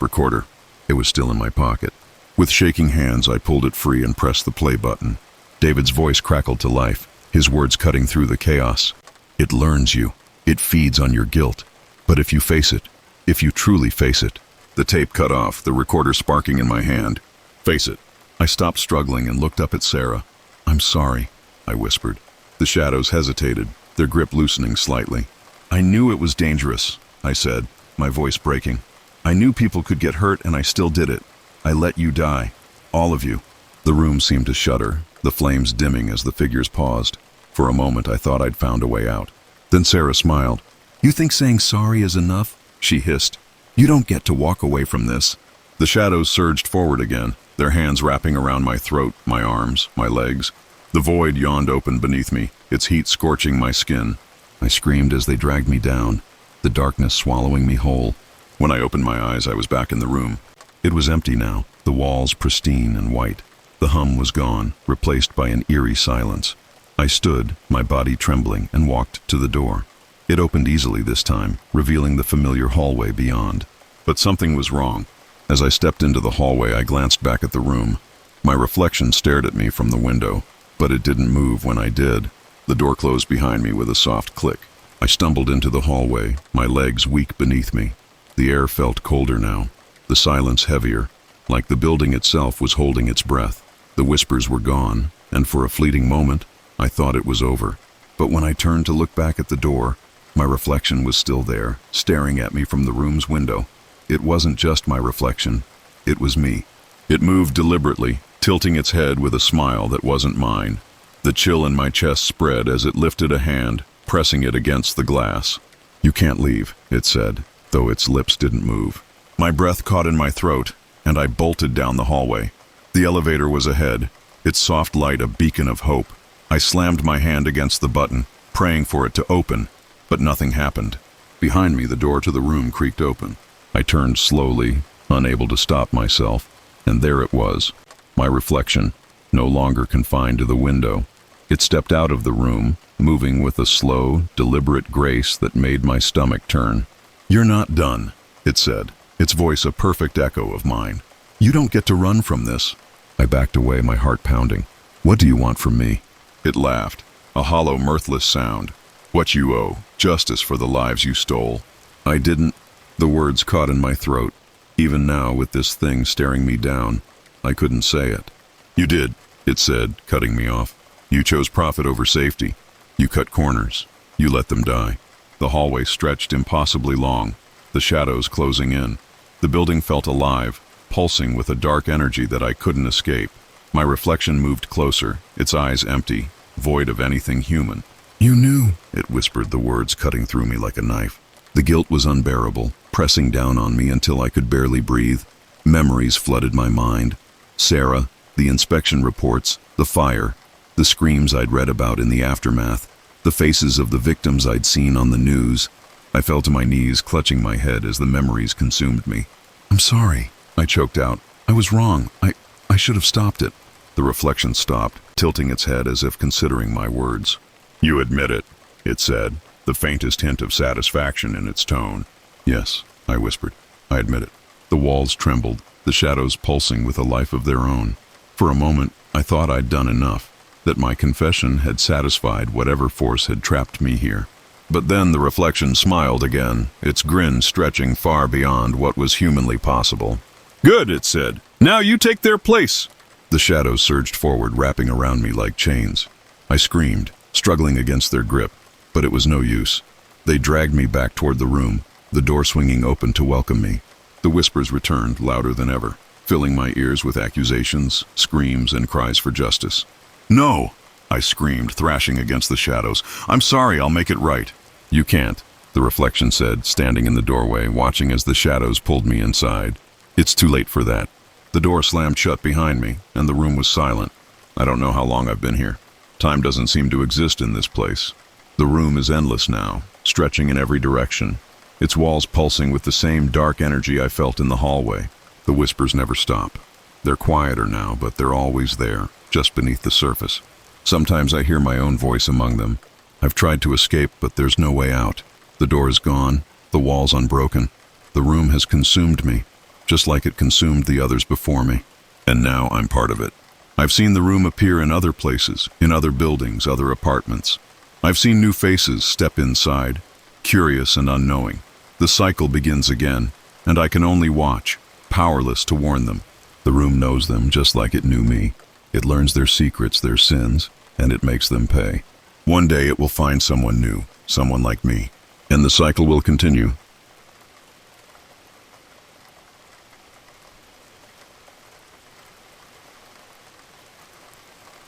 recorder. It was still in my pocket. With shaking hands, I pulled it free and pressed the play button. David's voice crackled to life, his words cutting through the chaos. "It learns you. It feeds on your guilt. But if you face it, if you truly face it..." The tape cut off, the recorder sparking in my hand. "Face it." I stopped struggling and looked up at Sarah. "I'm sorry," I whispered. The shadows hesitated, their grip loosening slightly. "I knew it was dangerous," I said, my voice breaking. "I knew people could get hurt, and I still did it. I let you die. All of you." The room seemed to shudder, the flames dimming as the figures paused. For a moment, I thought I'd found a way out. Then Sarah smiled. "You think saying sorry is enough?" she hissed. "You don't get to walk away from this." The shadows surged forward again, their hands wrapping around my throat, my arms, my legs. The void yawned open beneath me, its heat scorching my skin. I screamed as they dragged me down, the darkness swallowing me whole. When I opened my eyes, I was back in the room. It was empty now, the walls pristine and white. The hum was gone, replaced by an eerie silence. I stood, my body trembling, and walked to the door. It opened easily this time, revealing the familiar hallway beyond. But something was wrong. As I stepped into the hallway, I glanced back at the room. My reflection stared at me from the window, but it didn't move when I did. The door closed behind me with a soft click. I stumbled into the hallway, my legs weak beneath me. The air felt colder now, the silence heavier, like the building itself was holding its breath. The whispers were gone, and for a fleeting moment, I thought it was over. But when I turned to look back at the door, my reflection was still there, staring at me from the room's window. It wasn't just my reflection, it was me. It moved deliberately, tilting its head with a smile that wasn't mine. The chill in my chest spread as it lifted a hand, pressing it against the glass. "You can't leave," it said, though its lips didn't move. My breath caught in my throat, and I bolted down the hallway. The elevator was ahead, its soft light a beacon of hope. I slammed my hand against the button, praying for it to open, but nothing happened. Behind me, the door to the room creaked open. I turned slowly, unable to stop myself, and there it was, my reflection, no longer confined to the window. It stepped out of the room, moving with a slow, deliberate grace that made my stomach turn. "You're not done," it said, its voice a perfect echo of mine. "You don't get to run from this." I backed away, my heart pounding. "What do you want from me?" It laughed, a hollow, mirthless sound. "What you owe, justice for the lives you stole." I didn't. The words caught in my throat. Even now, with this thing staring me down, I couldn't say it. "You did," it said, cutting me off. "You chose profit over safety. You cut corners. You let them die." The hallway stretched impossibly long, the shadows closing in. The building felt alive, pulsing with a dark energy that I couldn't escape. My reflection moved closer, its eyes empty, void of anything human. "You knew," it whispered, the words cutting through me like a knife. The guilt was unbearable, pressing down on me until I could barely breathe. Memories flooded my mind. Sarah, the inspection reports, the fire, the screams I'd read about in the aftermath, the faces of the victims I'd seen on the news. I fell to my knees, clutching my head as the memories consumed me. "I'm sorry," I choked out. "I was wrong. I should have stopped it." The reflection stopped, tilting its head as if considering my words. "You admit it," it said, the faintest hint of satisfaction in its tone. "Yes," I whispered. "I admit it." The walls trembled, the shadows pulsing with a life of their own. For a moment, I thought I'd done enough, that my confession had satisfied whatever force had trapped me here. But then the reflection smiled again, its grin stretching far beyond what was humanly possible. "Good," it said. "Now you take their place." The shadows surged forward, wrapping around me like chains. I screamed, struggling against their grip, but it was no use. They dragged me back toward the room, the door swinging open to welcome me. The whispers returned, louder than ever, filling my ears with accusations, screams, and cries for justice. "No!" I screamed, thrashing against the shadows. "I'm sorry, I'll make it right." "You can't," the reflection said, standing in the doorway, watching as the shadows pulled me inside. "It's too late for that." The door slammed shut behind me, and the room was silent. I don't know how long I've been here. Time doesn't seem to exist in this place. The room is endless now, stretching in every direction, its walls pulsing with the same dark energy I felt in the hallway. The whispers never stop. They're quieter now, but they're always there, just beneath the surface. Sometimes I hear my own voice among them. I've tried to escape, but there's no way out. The door is gone, the walls unbroken. The room has consumed me, just like it consumed the others before me. And now I'm part of it. I've seen the room appear in other places, in other buildings, other apartments. I've seen new faces step inside, curious and unknowing. The cycle begins again, and I can only watch, powerless to warn them. The room knows them just like it knew me. It learns their secrets, their sins, and it makes them pay. One day it will find someone new, someone like me, and the cycle will continue.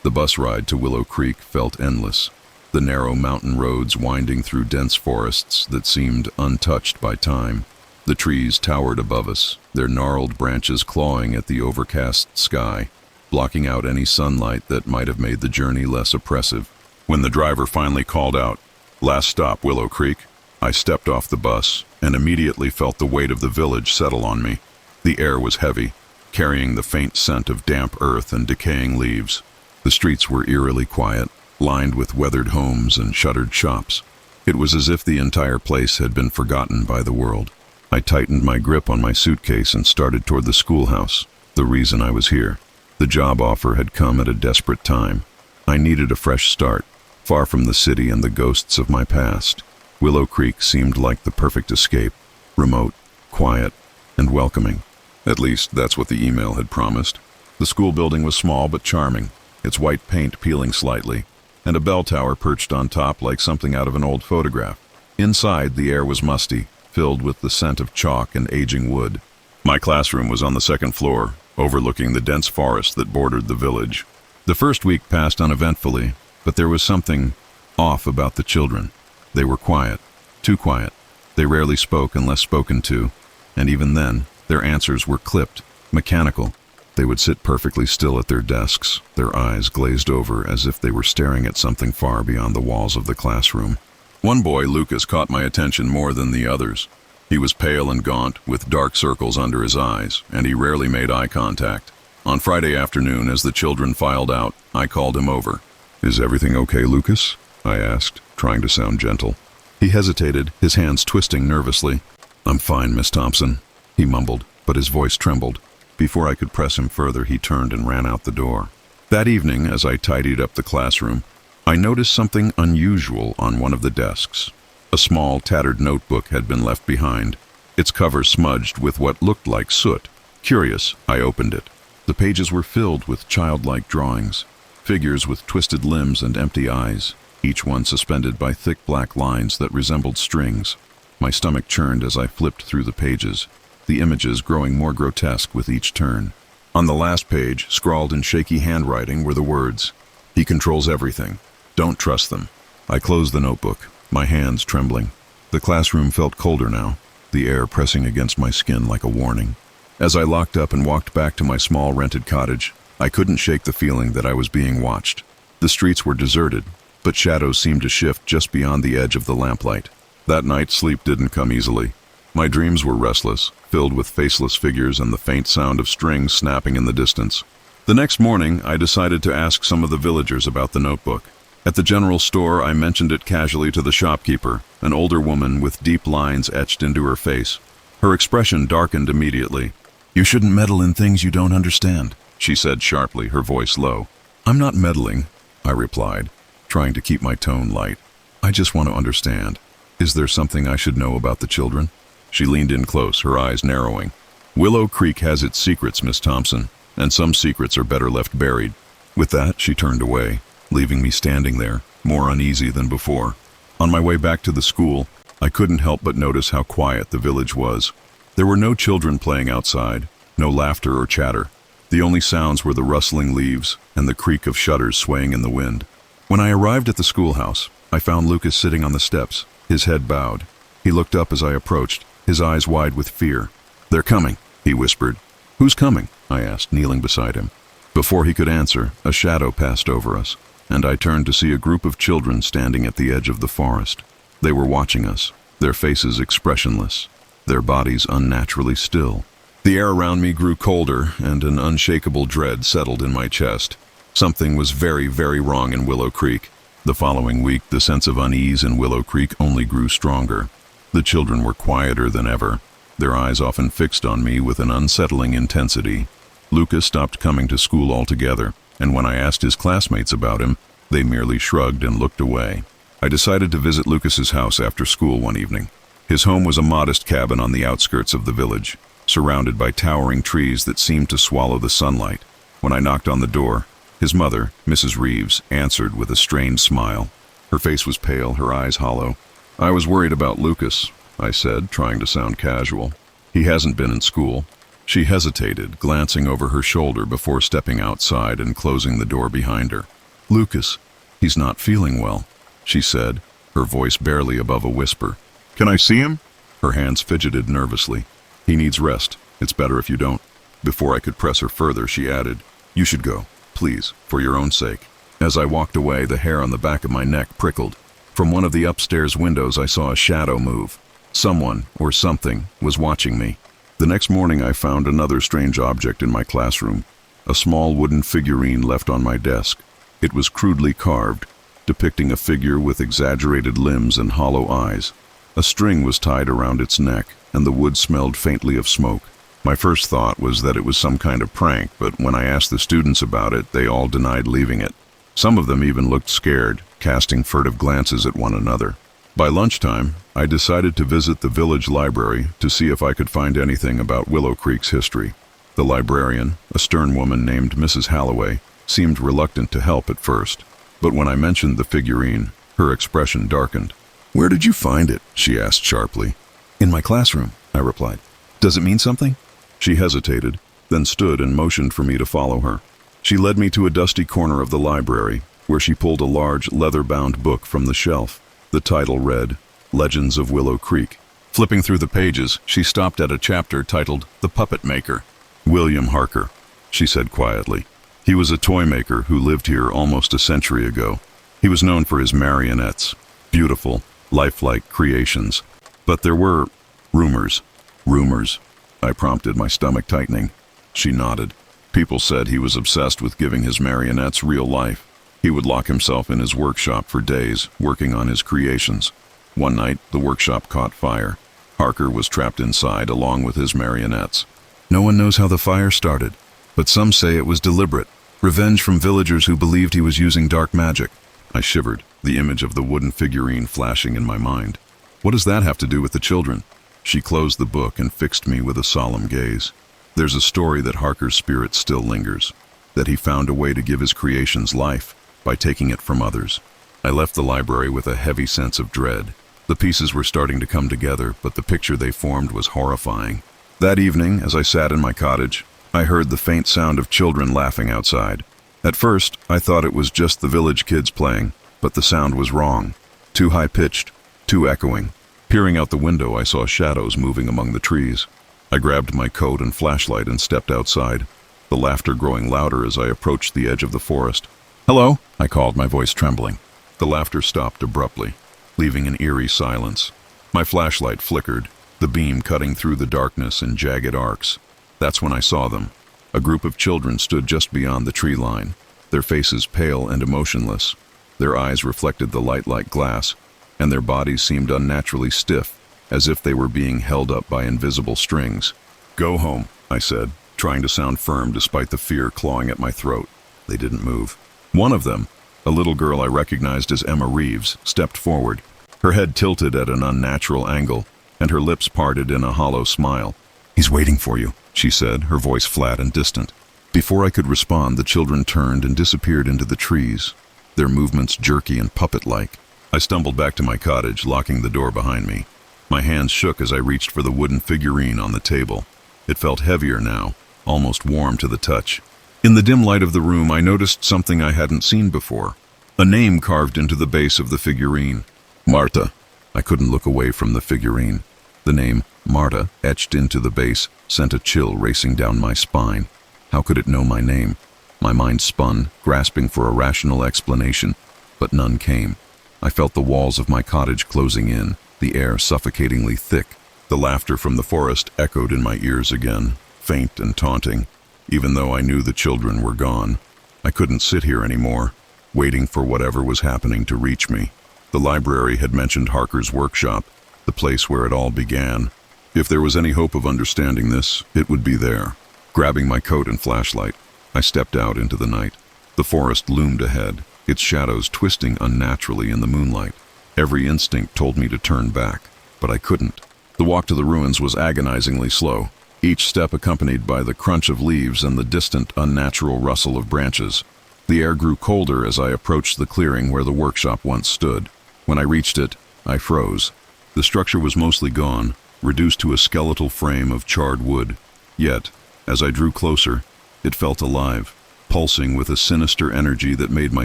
The bus ride to Willow Creek felt endless, the narrow mountain roads winding through dense forests that seemed untouched by time. The trees towered above us, their gnarled branches clawing at the overcast sky, blocking out any sunlight that might have made the journey less oppressive. When the driver finally called out, "Last stop, Willow Creek," I stepped off the bus and immediately felt the weight of the village settle on me. The air was heavy, carrying the faint scent of damp earth and decaying leaves. The streets were eerily quiet, lined with weathered homes and shuttered shops. It was as if the entire place had been forgotten by the world. I tightened my grip on my suitcase and started toward the schoolhouse, the reason I was here. The job offer had come at a desperate time. I needed a fresh start, far from the city and the ghosts of my past. Willow Creek seemed like the perfect escape, remote, quiet, and welcoming. At least, that's what the email had promised. The school building was small but charming, its white paint peeling slightly, and a bell tower perched on top like something out of an old photograph. Inside, the air was musty, filled with the scent of chalk and aging wood. My classroom was on the second floor, overlooking the dense forest that bordered the village. The first week passed uneventfully, but there was something off about the children. They were quiet, too quiet. They rarely spoke unless spoken to, and even then, their answers were clipped, mechanical. They would sit perfectly still at their desks, their eyes glazed over as if they were staring at something far beyond the walls of the classroom. One boy, Lucas, caught my attention more than the others. He was pale and gaunt, with dark circles under his eyes, and he rarely made eye contact. On Friday afternoon, as the children filed out, I called him over. "Is everything okay, Lucas?" I asked, trying to sound gentle. He hesitated, his hands twisting nervously. "I'm fine, Miss Thompson," he mumbled, but his voice trembled. Before I could press him further, he turned and ran out the door. That evening, as I tidied up the classroom, I noticed something unusual on one of the desks. A small, tattered notebook had been left behind, its cover smudged with what looked like soot. Curious, I opened it. The pages were filled with childlike drawings, figures with twisted limbs and empty eyes, each one suspended by thick black lines that resembled strings. My stomach churned as I flipped through the pages, the images growing more grotesque with each turn. On the last page, scrawled in shaky handwriting, were the words, "He controls everything. Don't trust them." I closed the notebook, my hands trembling. The classroom felt colder now, the air pressing against my skin like a warning. As I locked up and walked back to my small rented cottage, I couldn't shake the feeling that I was being watched. The streets were deserted, but shadows seemed to shift just beyond the edge of the lamplight. That night, sleep didn't come easily. My dreams were restless, filled with faceless figures and the faint sound of strings snapping in the distance. The next morning, I decided to ask some of the villagers about the notebook. At the general store, I mentioned it casually to the shopkeeper, an older woman with deep lines etched into her face. Her expression darkened immediately. "You shouldn't meddle in things you don't understand," she said sharply, her voice low. "I'm not meddling," I replied, trying to keep my tone light. "I just want to understand. Is there something I should know about the children?" She leaned in close, her eyes narrowing. "Willow Creek has its secrets, Miss Thompson, and some secrets are better left buried." With that, she turned away, leaving me standing there, more uneasy than before. On my way back to the school, I couldn't help but notice how quiet the village was. There were no children playing outside, no laughter or chatter. The only sounds were the rustling leaves and the creak of shutters swaying in the wind. When I arrived at the schoolhouse, I found Lucas sitting on the steps, his head bowed. He looked up as I approached, his eyes wide with fear. "They're coming," he whispered. "Who's coming?" I asked, kneeling beside him. Before he could answer, a shadow passed over us, and I turned to see a group of children standing at the edge of the forest. They were watching us, their faces expressionless, their bodies unnaturally still. The air around me grew colder, and an unshakable dread settled in my chest. Something was very, very wrong in Willow Creek. The following week, the sense of unease in Willow Creek only grew stronger. The children were quieter than ever, their eyes often fixed on me with an unsettling intensity. Lucas stopped coming to school altogether, and when I asked his classmates about him, they merely shrugged and looked away. I decided to visit Lucas's house after school one evening. His home was a modest cabin on the outskirts of the village, surrounded by towering trees that seemed to swallow the sunlight. When I knocked on the door, his mother, Mrs. Reeves, answered with a strained smile. Her face was pale, her eyes hollow. "I was worried about Lucas," I said, trying to sound casual. "He hasn't been in school." She hesitated, glancing over her shoulder before stepping outside and closing the door behind her. "Lucas, he's not feeling well," she said, her voice barely above a whisper. "Can I see him?" Her hands fidgeted nervously. "He needs rest. It's better if you don't." Before I could press her further, she added, "You should go, please, for your own sake." As I walked away, the hair on the back of my neck prickled. From one of the upstairs windows, I saw a shadow move. Someone, or something, was watching me. The next morning, I found another strange object in my classroom, a small wooden figurine left on my desk. It was crudely carved, depicting a figure with exaggerated limbs and hollow eyes. A string was tied around its neck, and the wood smelled faintly of smoke. My first thought was that it was some kind of prank, but when I asked the students about it, they all denied leaving it. Some of them even looked scared, casting furtive glances at one another. By lunchtime, I decided to visit the village library to see if I could find anything about Willow Creek's history. The librarian, a stern woman named Mrs. Halloway, seemed reluctant to help at first, but when I mentioned the figurine, her expression darkened. "Where did you find it?" she asked sharply. "In my classroom," I replied. "Does it mean something?" She hesitated, then stood and motioned for me to follow her. She led me to a dusty corner of the library, where she pulled a large, leather-bound book from the shelf. The title read, Legends of Willow Creek. Flipping through the pages, she stopped at a chapter titled The Puppet Maker. "William Harker," she said quietly. "He was a toy maker who lived here almost a century ago. He was known for his marionettes, beautiful, lifelike creations. But there were rumors." "Rumors?" I prompted, my stomach tightening. She nodded. "People said he was obsessed with giving his marionettes real life. He would lock himself in his workshop for days, working on his creations. One night, the workshop caught fire. Harker was trapped inside along with his marionettes. No one knows how the fire started, but some say it was deliberate. Revenge from villagers who believed he was using dark magic." I shivered, the image of the wooden figurine flashing in my mind. "What does that have to do with the children?" She closed the book and fixed me with a solemn gaze. "There's a story that Harker's spirit still lingers, that he found a way to give his creations life by taking it from others." I left the library with a heavy sense of dread. The pieces were starting to come together, but the picture they formed was horrifying. That evening, as I sat in my cottage, I heard the faint sound of children laughing outside. At first, I thought it was just the village kids playing, but the sound was wrong. Too high-pitched, too echoing. Peering out the window, I saw shadows moving among the trees. I grabbed my coat and flashlight and stepped outside, the laughter growing louder as I approached the edge of the forest. "Hello," I called, my voice trembling. The laughter stopped abruptly, leaving an eerie silence. My flashlight flickered, the beam cutting through the darkness in jagged arcs. That's when I saw them. A group of children stood just beyond the tree line, their faces pale and emotionless. Their eyes reflected the light like glass, and their bodies seemed unnaturally stiff, as if they were being held up by invisible strings. "Go home," I said, trying to sound firm despite the fear clawing at my throat. They didn't move. One of them, a little girl I recognized as Emma Reeves, stepped forward. Her head tilted at an unnatural angle, and her lips parted in a hollow smile. "He's waiting for you," she said, her voice flat and distant. Before I could respond, the children turned and disappeared into the trees, their movements jerky and puppet-like. I stumbled back to my cottage, locking the door behind me. My hands shook as I reached for the wooden figurine on the table. It felt heavier now, almost warm to the touch. In the dim light of the room, I noticed something I hadn't seen before. A name carved into the base of the figurine. Marta. I couldn't look away from the figurine. The name, Marta, etched into the base, sent a chill racing down my spine. How could it know my name? My mind spun, grasping for a rational explanation, but none came. I felt the walls of my cottage closing in, the air suffocatingly thick. The laughter from the forest echoed in my ears again, faint and taunting, even though I knew the children were gone. I couldn't sit here anymore, waiting for whatever was happening to reach me. The library had mentioned Harker's workshop, the place where it all began. If there was any hope of understanding this, it would be there. Grabbing my coat and flashlight, I stepped out into the night. The forest loomed ahead, its shadows twisting unnaturally in the moonlight. Every instinct told me to turn back, but I couldn't. The walk to the ruins was agonizingly slow, each step accompanied by the crunch of leaves and the distant, unnatural rustle of branches. The air grew colder as I approached the clearing where the workshop once stood. When I reached it, I froze. The structure was mostly gone, reduced to a skeletal frame of charred wood. Yet, as I drew closer, it felt alive, pulsing with a sinister energy that made my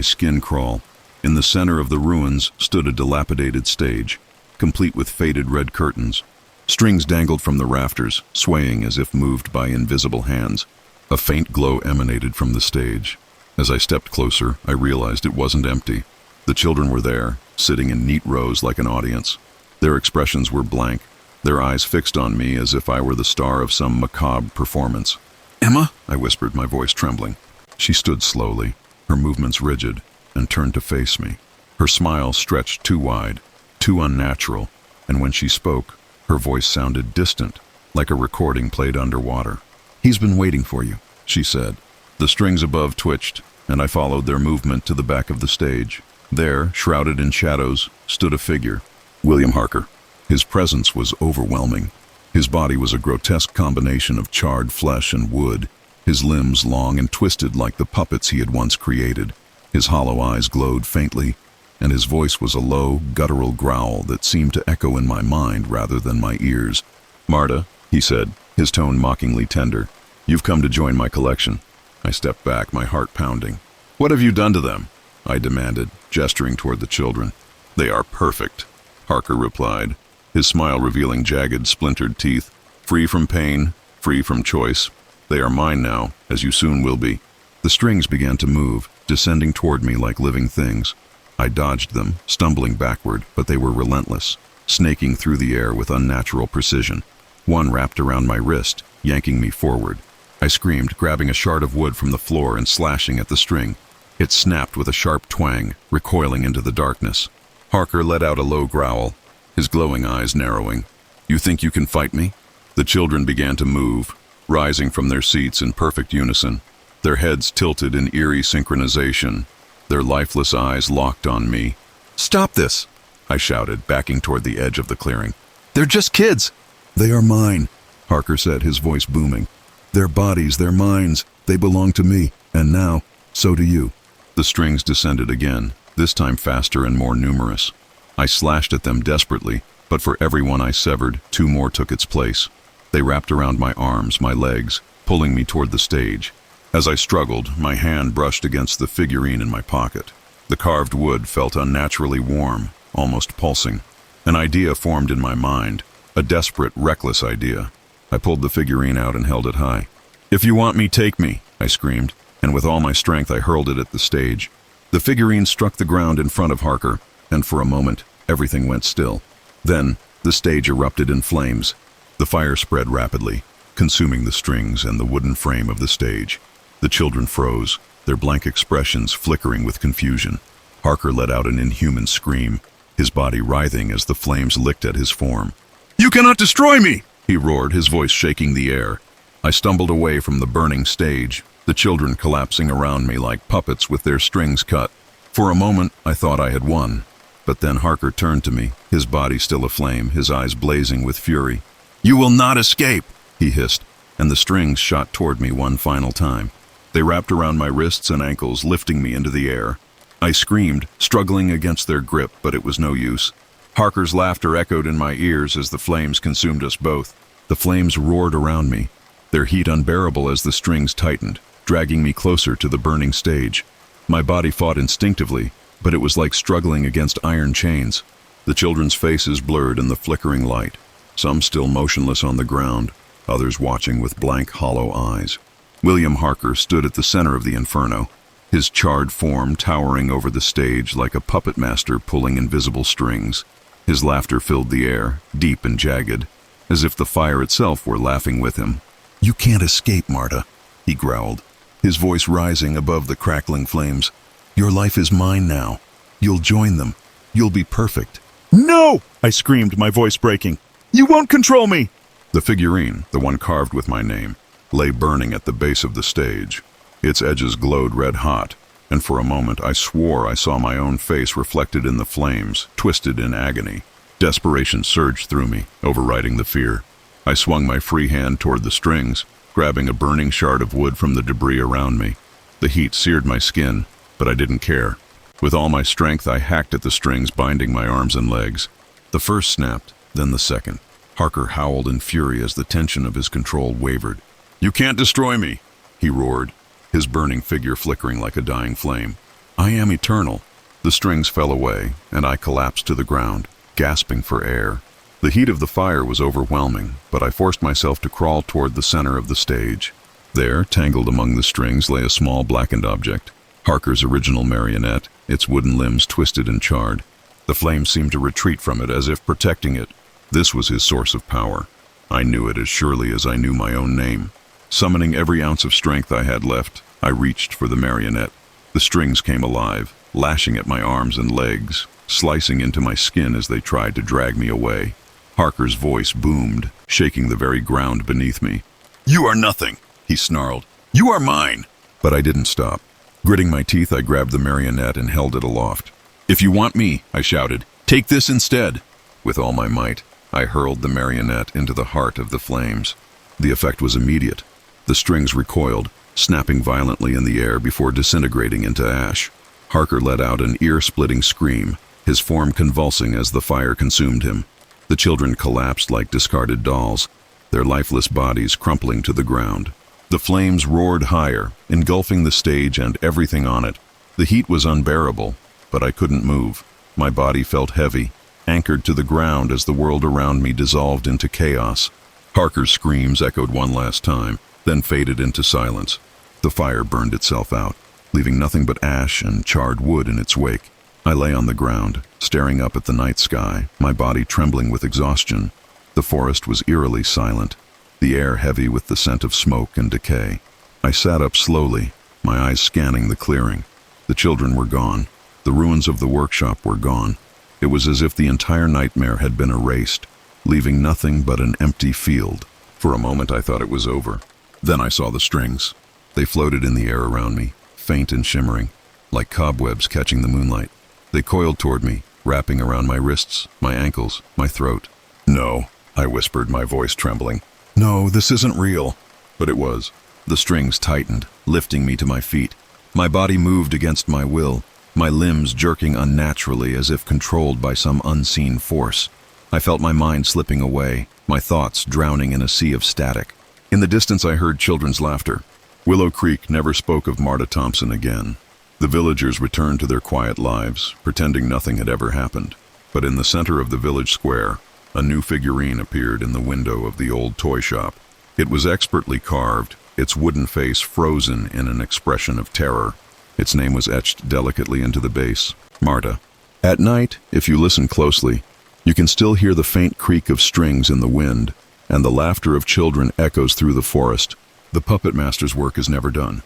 skin crawl. In the center of the ruins stood a dilapidated stage, complete with faded red curtains. Strings dangled from the rafters, swaying as if moved by invisible hands. A faint glow emanated from the stage. As I stepped closer, I realized it wasn't empty. The children were there, sitting in neat rows like an audience. Their expressions were blank, their eyes fixed on me as if I were the star of some macabre performance. "Emma?" I whispered, my voice trembling. She stood slowly, her movements rigid, and turned to face me. Her smile stretched too wide, too unnatural, and when she spoke, her voice sounded distant, like a recording played underwater. "He's been waiting for you," she said. The strings above twitched, and I followed their movement to the back of the stage. There, shrouded in shadows, stood a figure. William Harker. His presence was overwhelming. His body was a grotesque combination of charred flesh and wood, his limbs long and twisted like the puppets he had once created. His hollow eyes glowed faintly, and his voice was a low, guttural growl that seemed to echo in my mind rather than my ears. "Marta," he said, his tone mockingly tender, "you've come to join my collection." I stepped back, my heart pounding. "What have you done to them?" I demanded, gesturing toward the children. "They are perfect," Harker replied, his smile revealing jagged, splintered teeth. "Free from pain, free from choice. They are mine now, as you soon will be." The strings began to move, descending toward me like living things. I dodged them, stumbling backward, but they were relentless, snaking through the air with unnatural precision. One wrapped around my wrist, yanking me forward. I screamed, grabbing a shard of wood from the floor and slashing at the string. It snapped with a sharp twang, recoiling into the darkness. Harker let out a low growl, his glowing eyes narrowing. "You think you can fight me?" The children began to move, rising from their seats in perfect unison, their heads tilted in eerie synchronization, their lifeless eyes locked on me. "Stop this!" I shouted, backing toward the edge of the clearing. "They're just kids!" "They are mine," Harker said, his voice booming. "Their bodies, their minds, they belong to me, and now, so do you." The strings descended again, this time faster and more numerous. I slashed at them desperately, but for every one I severed, two more took its place. They wrapped around my arms, my legs, pulling me toward the stage. As I struggled, my hand brushed against the figurine in my pocket. The carved wood felt unnaturally warm, almost pulsing. An idea formed in my mind, a desperate, reckless idea. I pulled the figurine out and held it high. "If you want me, take me," I screamed, and with all my strength I hurled it at the stage. The figurine struck the ground in front of Harker, and for a moment, everything went still. Then, the stage erupted in flames. The fire spread rapidly, consuming the strings and the wooden frame of the stage. The children froze, their blank expressions flickering with confusion. Harker let out an inhuman scream, his body writhing as the flames licked at his form. "You cannot destroy me!" he roared, his voice shaking the air. I stumbled away from the burning stage, the children collapsing around me like puppets with their strings cut. For a moment, I thought I had won. But then Harker turned to me, his body still aflame, his eyes blazing with fury. "You will not escape!" he hissed, and the strings shot toward me one final time. They wrapped around my wrists and ankles, lifting me into the air. I screamed, struggling against their grip, but it was no use. Harker's laughter echoed in my ears as the flames consumed us both. The flames roared around me, their heat unbearable as the strings tightened, dragging me closer to the burning stage. My body fought instinctively, but it was like struggling against iron chains. The children's faces blurred in the flickering light, some still motionless on the ground, others watching with blank, hollow eyes. William Harker stood at the center of the inferno, his charred form towering over the stage like a puppet master pulling invisible strings. His laughter filled the air, deep and jagged, as if the fire itself were laughing with him. "You can't escape, Marta," he growled, his voice rising above the crackling flames. "Your life is mine now. You'll join them. You'll be perfect." "No!" I screamed, my voice breaking. "You won't control me!" The figurine, the one carved with my name, lay burning at the base of the stage. Its edges glowed red-hot, and for a moment I swore I saw my own face reflected in the flames, twisted in agony. Desperation surged through me, overriding the fear. I swung my free hand toward the strings, grabbing a burning shard of wood from the debris around me. The heat seared my skin, but I didn't care. With all my strength, I hacked at the strings binding my arms and legs. The first snapped, then the second. Harker howled in fury as the tension of his control wavered. "You can't destroy me," he roared, his burning figure flickering like a dying flame. "I am eternal." The strings fell away, and I collapsed to the ground, gasping for air. The heat of the fire was overwhelming, but I forced myself to crawl toward the center of the stage. There, tangled among the strings, lay a small blackened object, Harker's original marionette, its wooden limbs twisted and charred. The flames seemed to retreat from it as if protecting it. This was his source of power. I knew it as surely as I knew my own name. Summoning every ounce of strength I had left, I reached for the marionette. The strings came alive, lashing at my arms and legs, slicing into my skin as they tried to drag me away. Harker's voice boomed, shaking the very ground beneath me. "You are nothing," he snarled. "You are mine." But I didn't stop. Gritting my teeth, I grabbed the marionette and held it aloft. "If you want me," I shouted, "take this instead." With all my might, I hurled the marionette into the heart of the flames. The effect was immediate. The strings recoiled, snapping violently in the air before disintegrating into ash. Harker let out an ear-splitting scream, his form convulsing as the fire consumed him. The children collapsed like discarded dolls, their lifeless bodies crumpling to the ground. The flames roared higher, engulfing the stage and everything on it. The heat was unbearable, but I couldn't move. My body felt heavy, anchored to the ground as the world around me dissolved into chaos. Harker's screams echoed one last time, then faded into silence. The fire burned itself out, leaving nothing but ash and charred wood in its wake. I lay on the ground, staring up at the night sky, my body trembling with exhaustion. The forest was eerily silent, the air heavy with the scent of smoke and decay. I sat up slowly, my eyes scanning the clearing. The children were gone. The ruins of the workshop were gone. It was as if the entire nightmare had been erased, leaving nothing but an empty field. For a moment I thought it was over. Then I saw the strings. They floated in the air around me, faint and shimmering, like cobwebs catching the moonlight. They coiled toward me, wrapping around my wrists, my ankles, my throat. "No," I whispered, my voice trembling. "No, this isn't real." But it was. The strings tightened, lifting me to my feet. My body moved against my will, my limbs jerking unnaturally as if controlled by some unseen force. I felt my mind slipping away, my thoughts drowning in a sea of static. In the distance I heard children's laughter. Willow Creek never spoke of Marta Thompson again. The villagers returned to their quiet lives, pretending nothing had ever happened. But in the center of the village square, a new figurine appeared in the window of the old toy shop. It was expertly carved, its wooden face frozen in an expression of terror. Its name was etched delicately into the base, Marta. At night, if you listen closely, you can still hear the faint creak of strings in the wind, and the laughter of children echoes through the forest. The puppet master's work is never done.